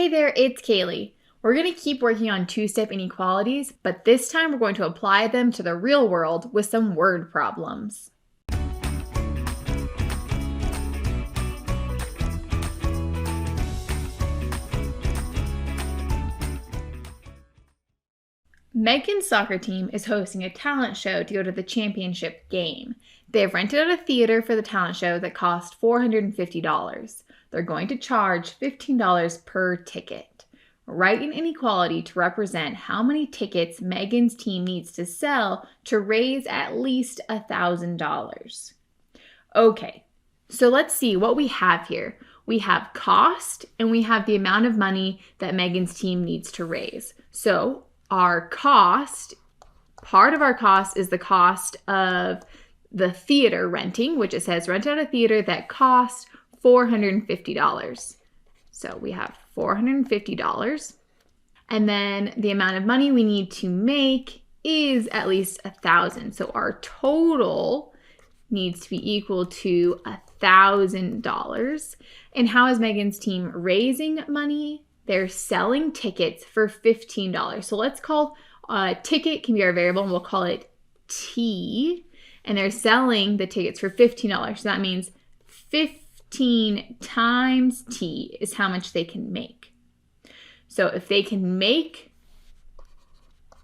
Hey there, it's Kaylee. We're going to keep working on two-step inequalities, but this time we're going to apply them to the real world with some word problems. Megan's soccer team is hosting a talent show to go to the championship game. They have rented out a theater for the talent show that cost $450. They're going to charge $15 per ticket. Write an inequality to represent how many tickets Megan's team needs to sell to raise at least $1,000. Okay, so let's see what we have here. We have cost and we have the amount of money that Megan's team needs to raise. So our cost, part of our cost is the cost of the theater renting, which it says rent out a theater that costs $450. So we have $450. And then the amount of money we need to make is at least $1,000. So our total needs to be equal to $1,000. And how is Megan's team raising money? They're selling tickets for $15. So let's call ticket can be our variable and we'll call it T. And they're selling the tickets for $15. So that means 15 times T is how much they can make. So if they can make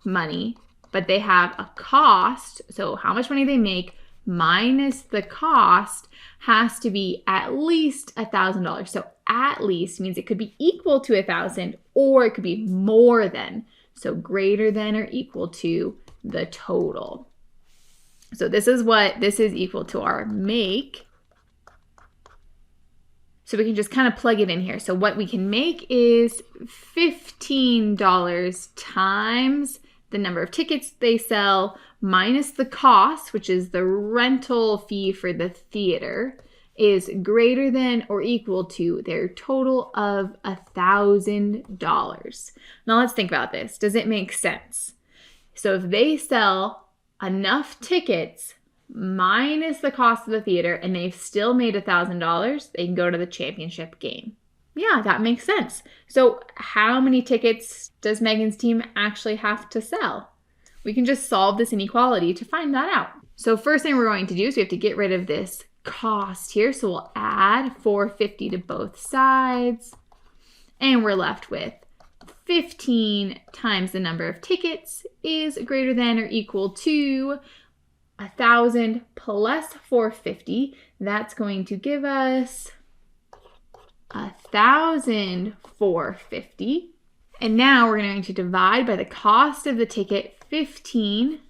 money, but they have a cost, so how much money they make minus the cost has to be at least $1,000. So at least means it could be equal to 1,000 or it could be more than. So greater than or equal to the total. So this is what this is equal to our make. So we can just kind of plug it in here. So what we can make is $15 times the number of tickets they sell minus the cost, which is the rental fee for the theater, is greater than or equal to their total of $1,000. Now let's think about this. Does it make sense? So if they sell enough tickets minus the cost of the theater and they've still made $1,000, they can go to the championship game. Yeah, that makes sense. So how many tickets does Megan's team actually have to sell? We can just solve this inequality to find that out. So first thing we're going to do is we have to get rid of this cost here. So we'll add $450 to both sides. And we're left with 15 times the number of tickets is greater than or equal to 1,000 plus 450. That's going to give us 1,450. And now we're going to divide by the cost of the ticket, 15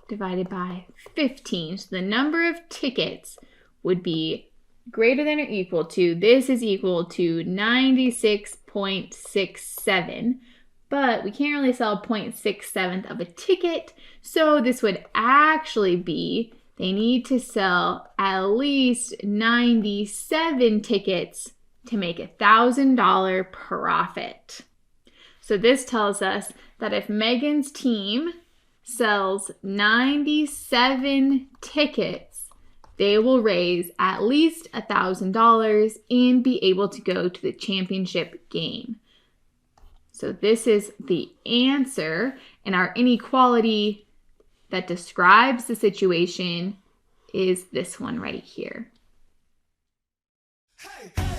divided by 15. So the number of tickets would be greater than or equal to, this is equal to 96.67, but we can't really sell 0.67 of a ticket. So this would actually be, they need to sell at least 97 tickets to make $1,000 profit. So this tells us that if Megan's team sells 97 tickets, they will raise at least $1,000 and be able to go to the championship game. So this is the answer, and our inequality that describes the situation is this one right here. Hey.